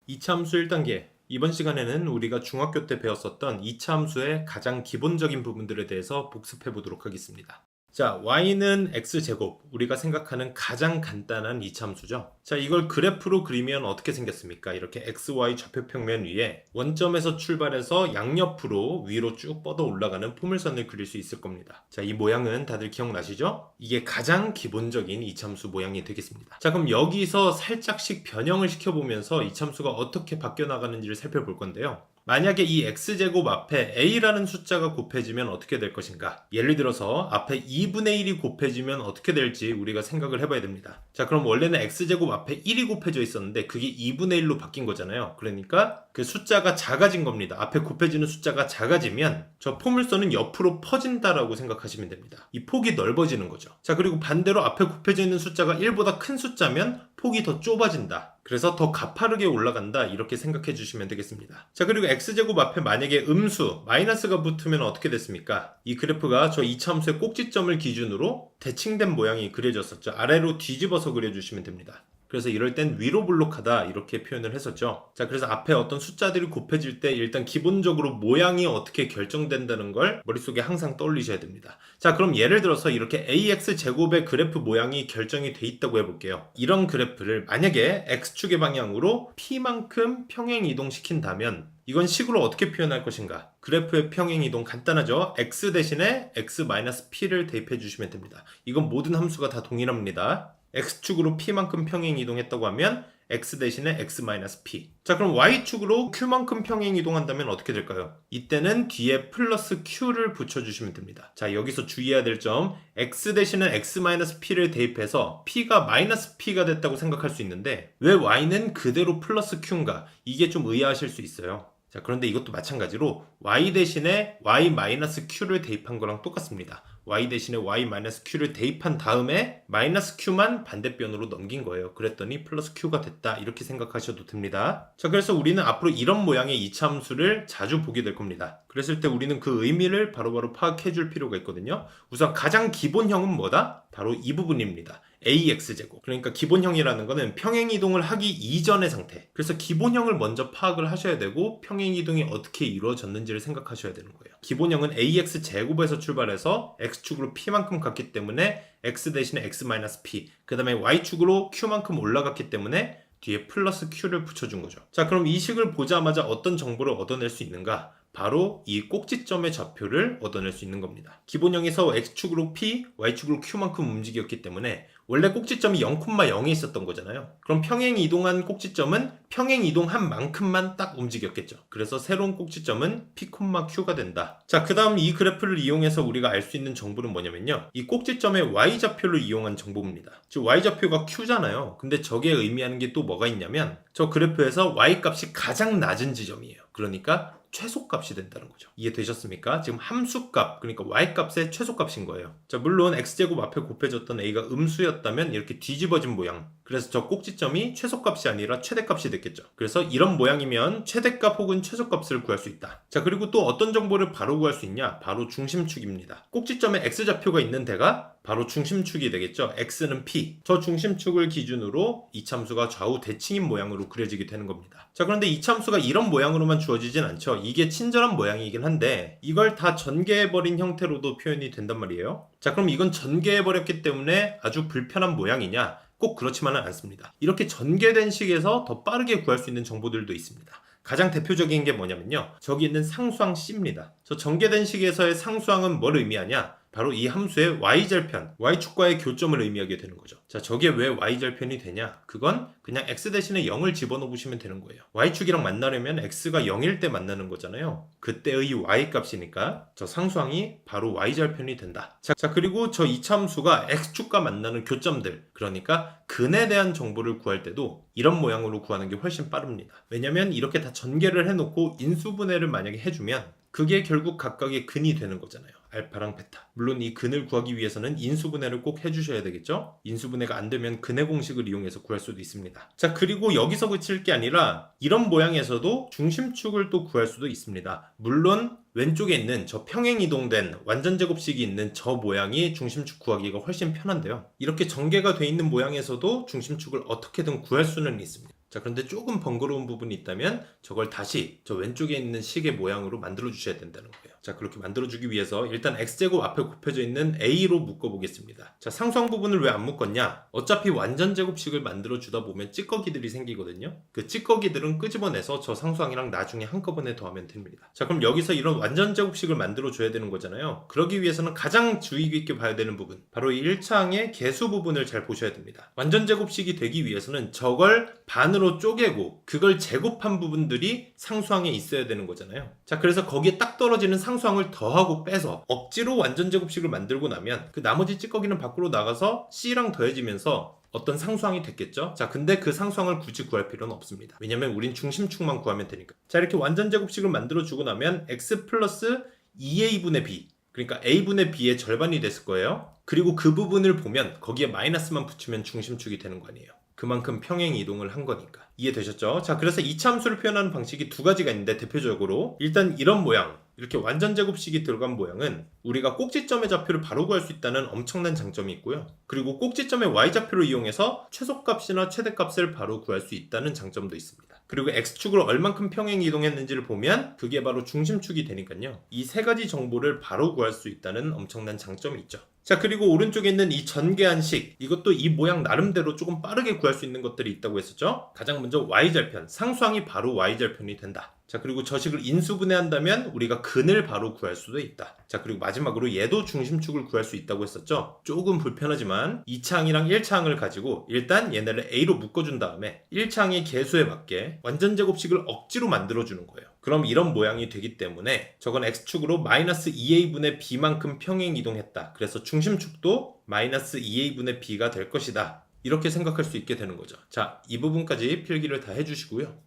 이차함수 1단계. 이번 시간에는 우리가 중학교 때 배웠었던 이차함수의 가장 기본적인 부분들에 대해서 복습해 보도록 하겠습니다. 자, y는 x제곱, 우리가 생각하는 가장 간단한 이차함수죠. 자, 이걸 그래프로 그리면 어떻게 생겼습니까? 이렇게 xy 좌표평면 위에 원점에서 출발해서 양옆으로 위로 쭉 뻗어 올라가는 포물선을 그릴 수 있을 겁니다. 자, 이 모양은 다들 기억나시죠? 이게 가장 기본적인 이차함수 모양이 되겠습니다. 자, 그럼 여기서 살짝씩 변형을 시켜보면서 이차함수가 어떻게 바뀌어 나가는지를 살펴볼 건데요. 만약에 이 x제곱 앞에 a라는 숫자가 곱해지면 어떻게 될 것인가? 예를 들어서 앞에 2분의 1이 곱해지면 어떻게 될지 우리가 생각을 해봐야 됩니다. 자, 그럼 원래는 x제곱 앞에 1이 곱해져 있었는데 그게 2분의 1로 바뀐 거잖아요. 그러니까 그 숫자가 작아진 겁니다. 앞에 곱해지는 숫자가 작아지면 저 포물선은 옆으로 퍼진다라고 생각하시면 됩니다. 이 폭이 넓어지는 거죠. 자, 그리고 반대로 앞에 곱해져 있는 숫자가 1보다 큰 숫자면 폭이 더 좁아진다. 그래서 더 가파르게 올라간다. 이렇게 생각해 주시면 되겠습니다. 자, 그리고 x제곱 앞에 만약에 음수, 마이너스가 붙으면 어떻게 됐습니까? 이 그래프가 저 이차함수의 꼭지점을 기준으로 대칭된 모양이 그려졌었죠. 아래로 뒤집어서 그려주시면 됩니다. 그래서 이럴 땐 위로 블록하다 이렇게 표현을 했었죠. 자, 그래서 앞에 어떤 숫자들이 곱해질 때 일단 기본적으로 모양이 어떻게 결정된다는 걸 머릿속에 항상 떠올리셔야 됩니다. 자, 그럼 예를 들어서 이렇게 ax제곱의 그래프 모양이 결정이 돼 있다고 해볼게요. 이런 그래프를 만약에 x축의 방향으로 p만큼 평행 이동시킨다면 이건 식으로 어떻게 표현할 것인가? 그래프의 평행이동 간단하죠? x 대신에 x-p를 대입해 주시면 됩니다. 이건 모든 함수가 다 동일합니다. x축으로 p만큼 평행 이동했다고 하면 x 대신에 x-p. 자, 그럼 y축으로 q만큼 평행 이동한다면 어떻게 될까요? 이때는 뒤에 플러스 q를 붙여주시면 됩니다. 자, 여기서 주의해야 될 점, x 대신에 x-p를 대입해서 p가 마이너스 p가 됐다고 생각할 수 있는데 왜 y는 그대로 플러스 q인가? 이게 좀 의아하실 수 있어요. 자, 그런데 이것도 마찬가지로 y 대신에 y-q를 대입한 거랑 똑같습니다. y 대신에 y-q를 대입한 다음에 마이너스 q만 반대편으로 넘긴 거예요. 그랬더니 플러스 q가 됐다. 이렇게 생각하셔도 됩니다. 자, 그래서 우리는 앞으로 이런 모양의 이차함수를 자주 보게 될 겁니다. 그랬을 때 우리는 그 의미를 바로바로 파악해 줄 필요가 있거든요. 우선 가장 기본형은 뭐다? 바로 이 부분입니다. ax제곱. 그러니까 기본형이라는 거는 평행이동을 하기 이전의 상태. 그래서 기본형을 먼저 파악을 하셔야 되고 평행이동이 어떻게 이루어졌는지를 생각하셔야 되는 거예요. 기본형은 ax제곱에서 출발해서 x축으로 p만큼 갔기 때문에 x 대신에 x-p, 그 다음에 y축으로 q만큼 올라갔기 때문에 뒤에 플러스 q를 붙여준 거죠. 자, 그럼 이 식을 보자마자 어떤 정보를 얻어낼 수 있는가? 바로 이 꼭지점의 좌표를 얻어낼 수 있는 겁니다. 기본형에서 x축으로 p, y축으로 q만큼 움직였기 때문에 원래 꼭지점이 0,0에 있었던 거잖아요. 그럼 평행 이동한 꼭지점은 평행 이동한 만큼만 딱 움직였겠죠. 그래서 새로운 꼭지점은 p, q가 된다. 자, 그 다음 이 그래프를 이용해서 우리가 알 수 있는 정보는 뭐냐면요. 이 꼭지점의 y좌표를 이용한 정보입니다. 즉 y좌표가 q잖아요. 근데 저게 의미하는 게 또 뭐가 있냐면 저 그래프에서 y값이 가장 낮은 지점이에요. 그러니까 최소값이 된다는 거죠. 이해되셨습니까? 지금 함수값, 그러니까 y값의 최소값인 거예요. 자, 물론 x제곱 앞에 곱해졌던 a가 음수였다면 이렇게 뒤집어진 모양. 그래서 저 꼭지점이 최소값이 아니라 최대값이 됐겠죠. 그래서 이런 모양이면 최대값 혹은 최소값을 구할 수 있다. 자, 그리고 또 어떤 정보를 바로 구할 수 있냐? 바로 중심축입니다. 꼭지점에 x좌표가 있는 데가 바로 중심축이 되겠죠. x는 p. 저 중심축을 기준으로 이차함수가 좌우 대칭인 모양으로 그려지게 되는 겁니다. 자, 그런데 이차함수가 이런 모양으로만 주어지진 않죠. 이게 친절한 모양이긴 한데 이걸 다 전개해버린 형태로도 표현이 된단 말이에요. 자, 그럼 이건 전개해버렸기 때문에 아주 불편한 모양이냐? 꼭 그렇지만은 않습니다. 이렇게 전개된 식에서 더 빠르게 구할 수 있는 정보들도 있습니다. 가장 대표적인 게 뭐냐면요. 저기 있는 상수항 C입니다. 저 전개된 식에서의 상수항은 뭘 의미하냐? 바로 이 함수의 y절편, y축과의 교점을 의미하게 되는 거죠. 자, 저게 왜 y절편이 되냐? 그건 그냥 x 대신에 0을 집어넣으시면 되는 거예요. y축이랑 만나려면 x가 0일 때 만나는 거잖아요. 그때의 y값이니까 저 상수항이 바로 y절편이 된다. 자, 그리고 저 이차함수가 x축과 만나는 교점들, 그러니까 근에 대한 정보를 구할 때도 이런 모양으로 구하는 게 훨씬 빠릅니다. 왜냐면 이렇게 다 전개를 해놓고 인수분해를 만약에 해주면 그게 결국 각각의 근이 되는 거잖아요. 알파랑 베타. 물론 이 근을 구하기 위해서는 인수분해를 꼭 해주셔야 되겠죠? 인수분해가 안 되면 근의 공식을 이용해서 구할 수도 있습니다. 자, 그리고 여기서 그칠 게 아니라 이런 모양에서도 중심축을 또 구할 수도 있습니다. 물론 왼쪽에 있는 저 평행 이동된 완전 제곱식이 있는 저 모양이 중심축 구하기가 훨씬 편한데요. 이렇게 전개가 돼 있는 모양에서도 중심축을 어떻게든 구할 수는 있습니다. 자, 그런데 조금 번거로운 부분이 있다면 저걸 다시 저 왼쪽에 있는 식의 모양으로 만들어 주셔야 된다는 거예요. 자, 그렇게 만들어 주기 위해서 일단 x제곱 앞에 곱해져 있는 a로 묶어 보겠습니다. 자, 상수항 부분을 왜 안 묶었냐? 어차피 완전 제곱식을 만들어 주다 보면 찌꺼기들이 생기거든요. 그 찌꺼기들은 끄집어내서 저 상수항이랑 나중에 한꺼번에 더하면 됩니다. 자, 그럼 여기서 이런 완전 제곱식을 만들어 줘야 되는 거잖아요. 그러기 위해서는 가장 주의 깊게 봐야 되는 부분, 바로 이 1차항의 개수 부분을 잘 보셔야 됩니다. 완전 제곱식이 되기 위해서는 저걸 반으로 쪼개고 그걸 제곱한 부분들이 상수항에 있어야 되는 거잖아요. 자, 그래서 거기에 딱 떨어지는 상수항을 더하고 빼서 억지로 완전 제곱식을 만들고 나면 그 나머지 찌꺼기는 밖으로 나가서 C랑 더해지면서 어떤 상수항이 됐겠죠? 자, 근데 그 상수항을 굳이 구할 필요는 없습니다. 왜냐면 우린 중심축만 구하면 되니까. 자, 이렇게 완전 제곱식을 만들어주고 나면 x 플러스 2a분의 b, 그러니까 a분의 b의 절반이 됐을 거예요. 그리고 그 부분을 보면 거기에 마이너스만 붙이면 중심축이 되는 거 아니에요. 그만큼 평행 이동을 한 거니까. 이해되셨죠? 자, 그래서 이차 함수를 표현하는 방식이 두 가지가 있는데 대표적으로 일단 이런 모양, 이렇게 완전 제곱식이 들어간 모양은 우리가 꼭지점의 좌표를 바로 구할 수 있다는 엄청난 장점이 있고요. 그리고 꼭지점의 y좌표를 이용해서 최소값이나 최대값을 바로 구할 수 있다는 장점도 있습니다. 그리고 x축으로 얼만큼 평행 이동했는지를 보면 그게 바로 중심축이 되니까요. 이 세 가지 정보를 바로 구할 수 있다는 엄청난 장점이 있죠. 자, 그리고 오른쪽에 있는 이 전개한식, 이것도 이 모양 나름대로 조금 빠르게 구할 수 있는 것들이 있다고 했었죠. 가장 먼저 y절편, 상수항이 바로 y절편이 된다. 자, 그리고 저 식을 인수분해한다면 우리가 근을 바로 구할 수도 있다. 자, 그리고 마지막으로 얘도 중심축을 구할 수 있다고 했었죠. 조금 불편하지만 2차항이랑 1차항을 가지고 일단 얘네를 A로 묶어준 다음에 1차항의 개수에 맞게 완전 제곱식을 억지로 만들어주는 거예요. 그럼 이런 모양이 되기 때문에 저건 x축으로 마이너스 2a분의 b만큼 평행 이동했다. 그래서 중심축도 마이너스 2a분의 b가 될 것이다. 이렇게 생각할 수 있게 되는 거죠. 자, 이 부분까지 필기를 다 해주시고요.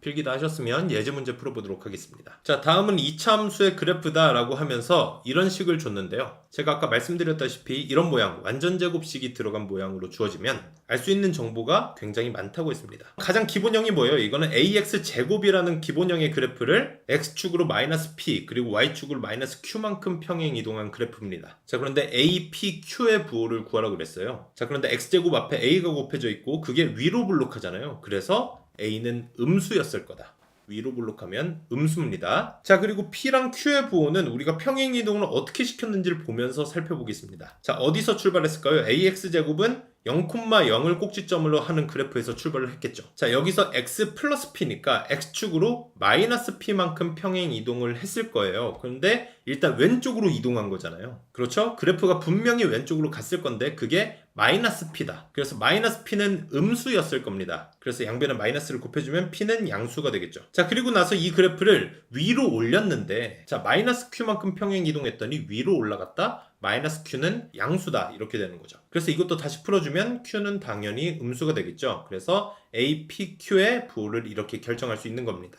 필기 다 하셨으면 예제 문제 풀어보도록 하겠습니다. 자, 다음은 이차함수의 그래프다 라고 하면서 이런 식을 줬는데요. 제가 아까 말씀드렸다시피 이런 모양, 완전 제곱식이 들어간 모양으로 주어지면 알 수 있는 정보가 굉장히 많다고 했습니다. 가장 기본형이 뭐예요? 이거는 ax 제곱이라는 기본형의 그래프를 x축으로 마이너스 p 그리고 y축으로 마이너스 q만큼 평행 이동한 그래프입니다. 자, 그런데 a, p, q의 부호를 구하라고 그랬어요. 자, 그런데 x제곱 앞에 a가 곱해져 있고 그게 위로 블록하잖아요. 그래서 A는 음수였을 거다. 위로 블록하면 음수입니다. 자, 그리고 P랑 Q의 부호는 우리가 평행 이동을 어떻게 시켰는지를 보면서 살펴보겠습니다. 자, 어디서 출발했을까요? AX제곱은 0,0을 꼭지점으로 하는 그래프에서 출발을 했겠죠. 자, 여기서 x 플러스 p니까 x축으로 마이너스 p만큼 평행 이동을 했을 거예요. 그런데 일단 왼쪽으로 이동한 거잖아요. 그렇죠? 그래프가 분명히 왼쪽으로 갔을 건데 그게 마이너스 p다. 그래서 마이너스 p는 음수였을 겁니다. 그래서 양변에 마이너스를 곱해주면 p는 양수가 되겠죠. 자, 그리고 나서 이 그래프를 위로 올렸는데 자, 마이너스 q만큼 평행 이동했더니 위로 올라갔다. 마이너스 q는 양수다. 이렇게 되는 거죠. 그래서 이것도 다시 풀어주면 q는 당연히 음수가 되겠죠. 그래서 a, p, q의 부호를 이렇게 결정할 수 있는 겁니다.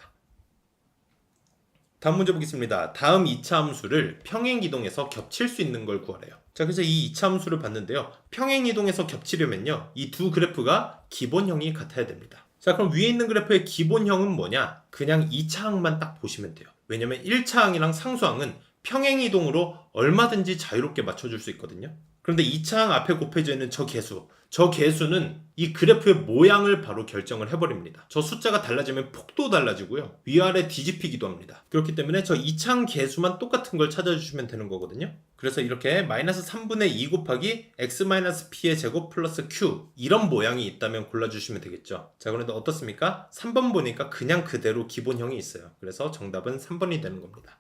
다음 문제 보겠습니다. 다음 2차 함수를 평행 이동해서 겹칠 수 있는 걸 구하래요. 자, 그래서 이 2차 함수를 봤는데요. 평행 이동해서 겹치려면요. 이 두 그래프가 기본형이 같아야 됩니다. 자, 그럼 위에 있는 그래프의 기본형은 뭐냐? 그냥 2차항만 딱 보시면 돼요. 왜냐면 1차항이랑 상수항은 평행 이동으로 얼마든지 자유롭게 맞춰줄 수 있거든요. 그런데 2차항 앞에 곱해져 있는 저 개수는 이 그래프의 모양을 바로 결정을 해버립니다. 저 숫자가 달라지면 폭도 달라지고요. 위아래 뒤집히기도 합니다. 그렇기 때문에 저 2차항 개수만 똑같은 걸 찾아주시면 되는 거거든요. 그래서 이렇게 마이너스 3분의 2 곱하기 x-p의 제곱 플러스 q 이런 모양이 있다면 골라주시면 되겠죠. 자, 그런데 어떻습니까? 3번 보니까 그냥 그대로 기본형이 있어요. 그래서 정답은 3번이 되는 겁니다.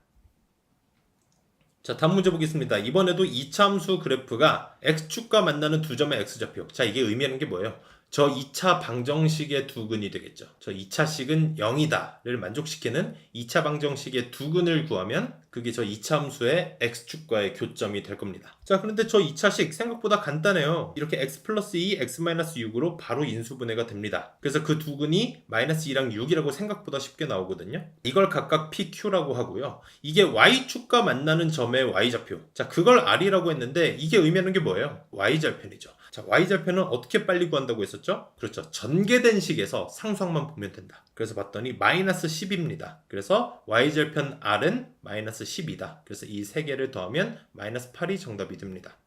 자, 다음 문제 보겠습니다. 이번에도 2차 함수 그래프가 x축과 만나는 두 점의 x좌표. 자, 이게 의미하는 게 뭐예요? 저 2차 방정식의 두근이 되겠죠. 저 2차식은 0이다를 만족시키는 2차 방정식의 두근을 구하면 그게 저 2차 함수의 x축과의 교점이 될 겁니다. 자, 그런데 저 2차식 생각보다 간단해요. 이렇게 x 플러스 2, x 마이너스 6으로 바로 인수분해가 됩니다. 그래서 그 두근이 마이너스 2랑 6이라고 생각보다 쉽게 나오거든요. 이걸 각각 pq라고 하고요. 이게 y축과 만나는 점의 y좌표. 자, 그걸 r이라고 했는데 이게 의미하는 게 뭐예요? y절편이죠. 자, y절편은 어떻게 빨리 구한다고 했었죠? 그렇죠. 전개된 식에서 상수항만 보면 된다. 그래서 봤더니 마이너스 10입니다. 그래서 y절편 r은 마이너스 10이다. 그래서 이 세 개를 더하면 마이너스 8이 정답이 됩니다.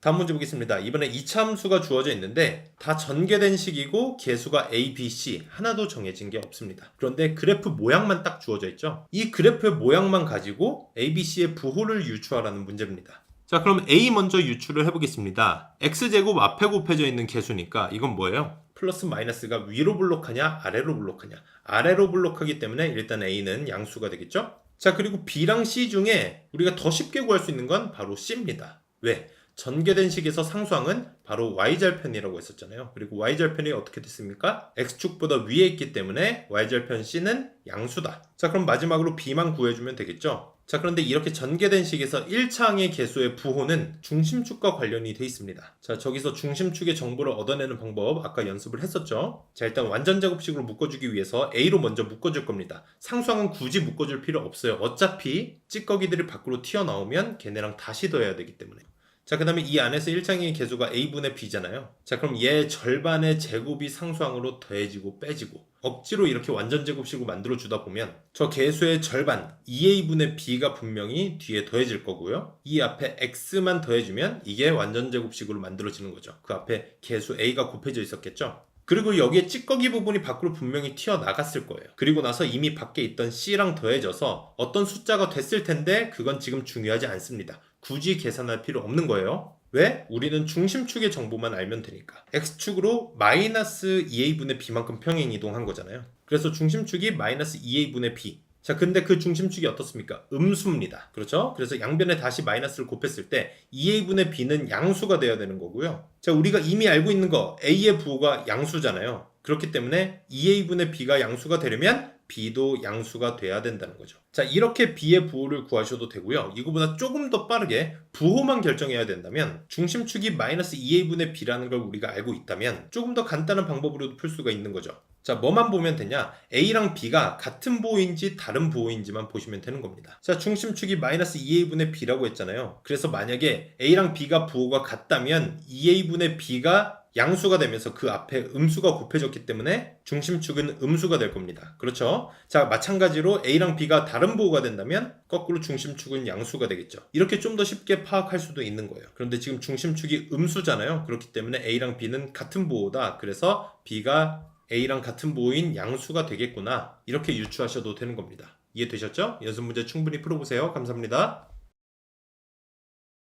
다음 문제 보겠습니다. 이번에 이차 함수가 주어져 있는데 다 전개된 식이고 개수가 a, b, c 하나도 정해진 게 없습니다. 그런데 그래프 모양만 딱 주어져 있죠. 이 그래프의 모양만 가지고 a, b, c의 부호를 유추하라는 문제입니다. 자, 그럼 a 먼저 유추를 해보겠습니다. x제곱 앞에 곱해져 있는 개수니까 이건 뭐예요? 플러스 마이너스가 위로 블록하냐 아래로 블록하냐. 아래로 블록하기 때문에 일단 a는 양수가 되겠죠. 자, 그리고 b랑 c 중에 우리가 더 쉽게 구할 수 있는 건 바로 c입니다. 왜? 전개된 식에서 상수항은 바로 y절편이라고 했었잖아요. 그리고 y절편이 어떻게 됐습니까? x축보다 위에 있기 때문에 y절편 c는 양수다. 자, 그럼 마지막으로 b만 구해주면 되겠죠. 자, 그런데 이렇게 전개된 식에서 1차항의 개수의 부호는 중심축과 관련이 돼 있습니다. 자, 저기서 중심축의 정보를 얻어내는 방법 아까 연습을 했었죠. 자, 일단 완전제곱식으로 묶어주기 위해서 a로 먼저 묶어줄 겁니다. 상수항은 굳이 묶어줄 필요 없어요. 어차피 찌꺼기들이 밖으로 튀어나오면 걔네랑 다시 더해야 되기 때문에. 자, 그 다음에 이 안에서 1차항의 개수가 a분의 b잖아요. 자, 그럼 얘 절반의 제곱이 상수항으로 더해지고 빼지고 억지로 이렇게 완전제곱식으로 만들어주다 보면 저 개수의 절반 2a분의 b가 분명히 뒤에 더해질 거고요. 이 앞에 x만 더해주면 이게 완전제곱식으로 만들어지는 거죠. 그 앞에 개수 a가 곱해져 있었겠죠. 그리고 여기에 찌꺼기 부분이 밖으로 분명히 튀어나갔을 거예요. 그리고 나서 이미 밖에 있던 c랑 더해져서 어떤 숫자가 됐을 텐데 그건 지금 중요하지 않습니다. 굳이 계산할 필요 없는 거예요. 왜? 우리는 중심축의 정보만 알면 되니까. x축으로 마이너스 2a분의 b만큼 평행 이동한 거잖아요. 그래서 중심축이 마이너스 2a분의 b. 자, 근데 그 중심축이 어떻습니까? 음수입니다. 그렇죠? 그래서 양변에 다시 마이너스를 곱했을 때 2a분의 b는 양수가 돼야 되는 거고요. 자, 우리가 이미 알고 있는 거 a의 부호가 양수잖아요. 그렇기 때문에 2a분의 b가 양수가 되려면 b도 양수가 돼야 된다는 거죠. 자, 이렇게 b의 부호를 구하셔도 되고요. 이거보다 조금 더 빠르게 부호만 결정해야 된다면 중심축이 마이너스 2a분의 b라는 걸 우리가 알고 있다면 조금 더 간단한 방법으로도 풀 수가 있는 거죠. 자, 뭐만 보면 되냐? a랑 b가 같은 부호인지 다른 부호인지만 보시면 되는 겁니다. 자, 중심축이 마이너스 2a분의 b라고 했잖아요. 그래서 만약에 a랑 b가 부호가 같다면 2a분의 b가 양수가 되면서 그 앞에 음수가 곱해졌기 때문에 중심축은 음수가 될 겁니다. 그렇죠? 자, 마찬가지로 a랑 b가 다른 부호가 된다면 거꾸로 중심축은 양수가 되겠죠. 이렇게 좀 더 쉽게 파악할 수도 있는 거예요. 그런데 지금 중심축이 음수잖아요. 그렇기 때문에 a랑 b는 같은 부호다. 그래서 b가 a랑 같은 부호인 양수가 되겠구나. 이렇게 유추하셔도 되는 겁니다. 이해되셨죠? 연습 문제 충분히 풀어보세요. 감사합니다.